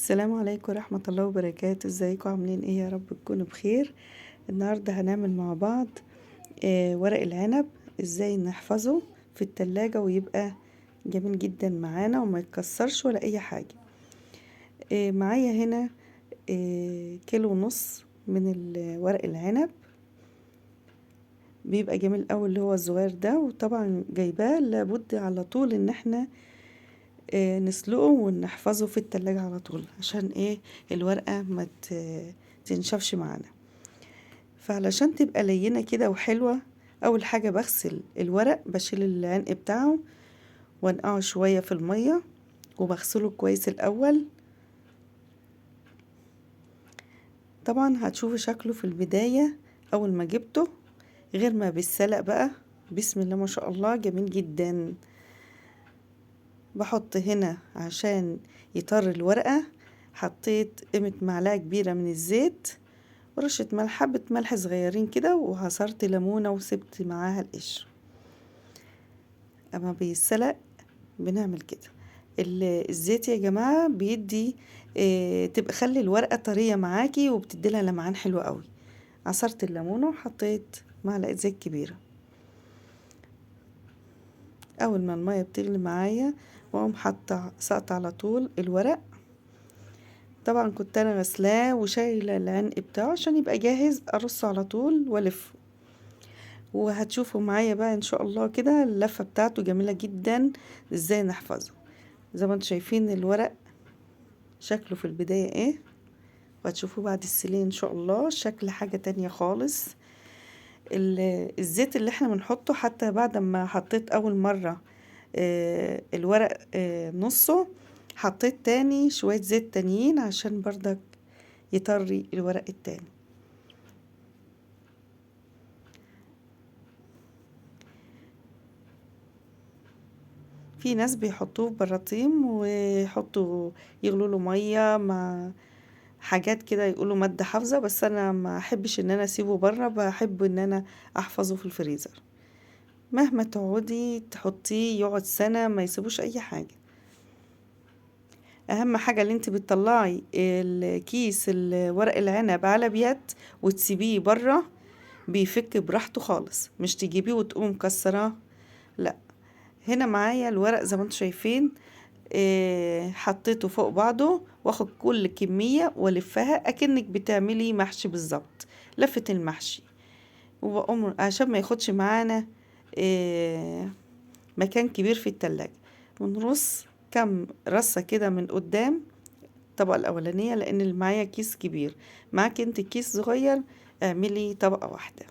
السلام عليكم ورحمة الله وبركاته. ازيكم عاملين ايه؟ يا رب تكونوا بخير. النهاردة هنعمل مع بعض ورق العنب، ازاي نحفظه في التلاجة ويبقى جميل جدا معانا وما يتكسرش ولا اي حاجة. معايا هنا كيلو ونص من ورق العنب، بيبقى جميل قوي اللي هو الصغير ده، وطبعا جايباه لابد على طول ان احنا نسلقه ونحفظه في التلاجة على طول، عشان ايه؟ الورقة ما تنشفش معانا. فعلشان تبقى لينة كده وحلوة، اول حاجة بغسل الورق، بشيل العنق بتاعه وانقعه شوية في المية وبغسله كويس الاول. طبعا هتشوفوا شكله في البداية اول ما جبته غير ما بالسلق بقى. بسم الله ما شاء الله، جميل جدا. بحط هنا عشان يطر الورقة، حطيت قيمة معلقة كبيرة من الزيت ورشة ملح، حبة ملح صغيرين كده، وعصرت ليمونة وسبت معاها القشر. اما بيتسلق بنعمل كده. الزيت يا جماعة بيدي تبقى خلي الورقة طرية معاكي وبتدي لها لمعان حلو قوي. عصرت الليمونة وحطيت معلقة زيت كبيرة. اول ما المية بتغلي معايا واقوم حاطة سقط على طول الورق. طبعا كنت انا غسلاه وشايله العنق بتاعه عشان يبقى جاهز ارصه على طول والفه. وهتشوفوا معايا بقى ان شاء الله كده اللفه بتاعته جميله جدا ازاي نحفظه. زي ما انتم شايفين الورق شكله في البدايه ايه، وهتشوفوه بعد السلين ان شاء الله شكل حاجه تانية خالص. الزيت اللي احنا بنحطه حتى بعد ما حطيت اول مره الورق نصه، حطيت تاني شويه زيت تانيين عشان برضك يطري الورق التاني. في ناس بيحطوه في براطيم ويحطوا يغلوا له ميه مع حاجات كده يقولوا مادة حافظة، بس انا ما احبش ان انا اسيبه بره، بحب ان انا احفظه في الفريزر. مهما تقعدي تحطيه يقعد سنة ما يسيبوش اي حاجة. اهم حاجة اللي انت بتطلعي الكيس ورق العنب على بيد وتسيبيه بره، بيفك براحته خالص، مش تجيبيه وتقوم مكسراه، لا. هنا معايا الورق زي ما انتم شايفين، حطيته فوق بعضه، واخد كل كمية والفها اكنك بتعملي محشي بالظبط، لفة المحشي. وبقوم عشان ما ياخدش معانا مكان كبير في التلاجة، ونرص كم رصة كده من قدام الطبقة الاولانية، لان اللي معايا كيس كبير، معاك انت كيس صغير اعملي طبقة واحدة.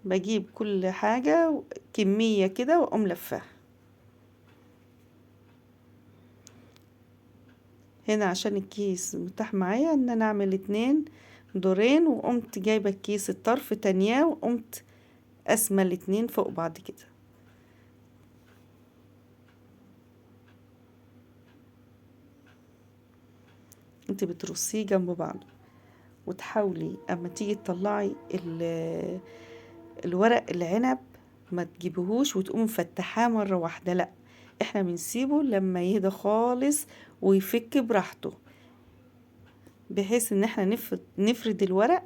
بجيب كل حاجة كمية كده واقوم لفاها. هنا عشان الكيس متاح معايا ان انا اعمل 2 دورين، وقمت جايبة الكيس الطرف تانية وقمت قسمة الاتنين فوق بعض كده. انت بترصيه جنب بعض، وتحاولي اما تيجي تطلعي الورق العنب ما تجيبهوش وتقوم مفتحاه مرة واحدة، لا، احنا بنسيبه لما يهدى خالص ويفك براحته، بحيث ان احنا نفرد الورق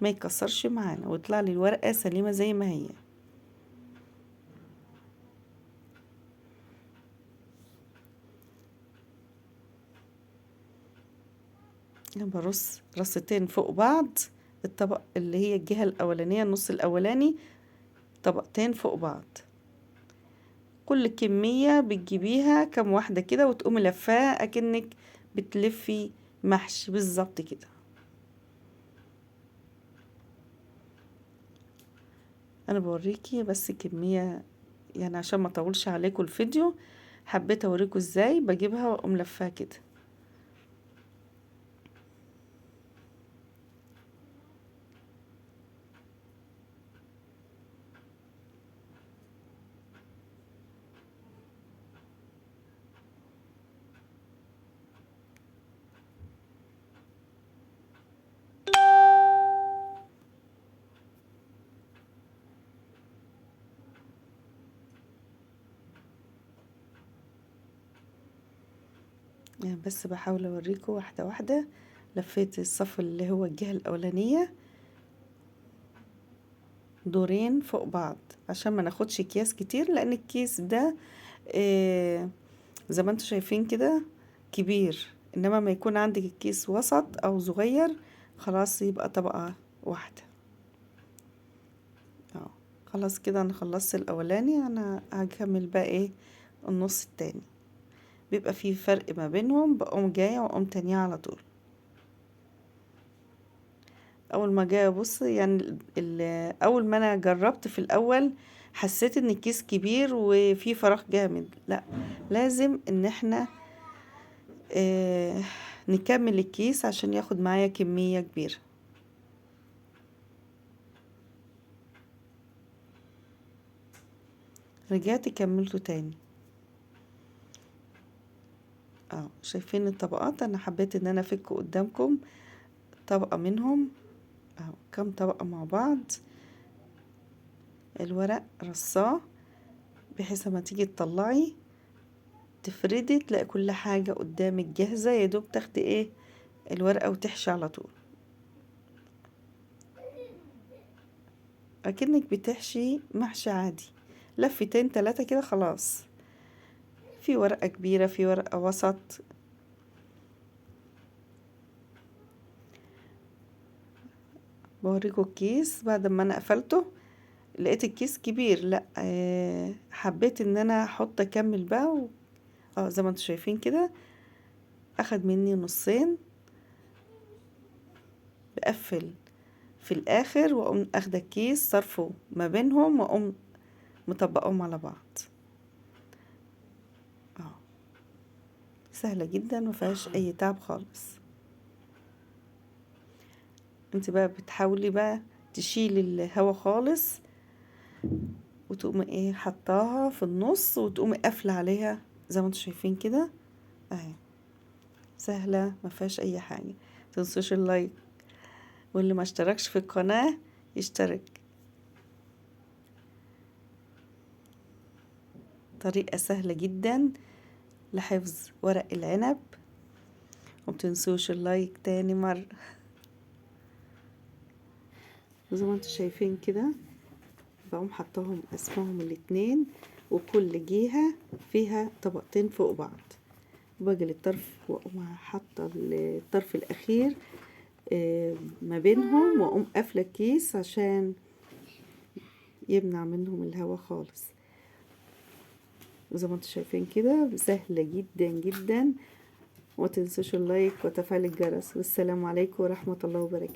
ما يكسرش معانا ويطلع لي الورقة سليمة زي ما هي. انا برص رصتين فوق بعض، الطبق اللي هي الجهة الاولانية النص الاولاني طبقتين فوق بعض. كل كمية بتجيبيها كم واحدة كده وتقومي لفاها اكنك بتلفي محشي بالظبط كده. انا بوريكي بس كمية يعني عشان ما اطولش عليكم الفيديو، حبيت اوريكم ازاي بجيبها واقوم لفاها كده. يعني بس بحاول اوريكم واحدة واحدة. لفيت الصف اللي هو الجهة الاولانية دورين فوق بعض عشان ما ناخدش اكياس كتير، لان الكيس ده زي ما انتوا شايفين كده كبير، انما ما يكون عندك الكيس وسط او صغير خلاص يبقى طبقة واحدة. خلاص كده انا خلصت الاولاني، انا هكمل بقى ايه النص التاني. بيبقى فيه فرق ما بينهم، بقوم جاية واقوم تانية على طول. اول ما جايه بص يعني اول ما انا جربت في الاول حسيت ان الكيس كبير وفي فراغ جامد، لا لازم ان احنا نكمل الكيس عشان ياخد معايا كمية كبيرة. رجعت كملته تاني. شايفين الطبقات؟ انا حبيت ان انا افك قدامكم طبقة منهم. كم طبقة مع بعض. الورق رصاه بحيث ما تيجي تطلعي تفردي تلاقي كل حاجة قدامك جاهزة، يا دوب تاخدي ايه الورقة وتحشي على طول، اكنك بتحشي محشي عادي. لفتين تلاتة كده خلاص. في ورقة كبيرة، في ورقة وسط. بوريكم الكيس بعد ما انا قفلته، لقيت الكيس كبير، لا حبيت ان انا اكمل بقى زي ما انتم شايفين كده اخد مني نصين. بقفل في الاخر واقوم اخده الكيس صرفه ما بينهم واقوم مطبقهم على بعض. سهلة جدا مفيهاش اي تعب خالص. انت بقى بتحاولي بقى تشيلي الهوا خالص وتقومي ايه حطاها في النص وتقومي قافله عليها زي ما انتم شايفين كده اهي. سهله ما فيهاش اي حاجه. متنسوش اللايك، واللي ما اشتركش في القناه يشترك. طريقه سهله جدا لحفظ ورق العنب. ومتنسوش اللايك تاني مره. زي ما انتم شايفين كده بقوم حطاهم اسمهم الاتنين، وكل جهه فيها طبقتين فوق بعض. باجي للطرف واقوم حاطه الطرف الاخير ما بينهم واقوم قافله الكيس عشان يمنع منهم الهواء خالص. وزي ما انتم شايفين كده سهله جدا جدا. وما تنسوش اللايك وتفعيل الجرس. والسلام عليكم ورحمه الله وبركاته.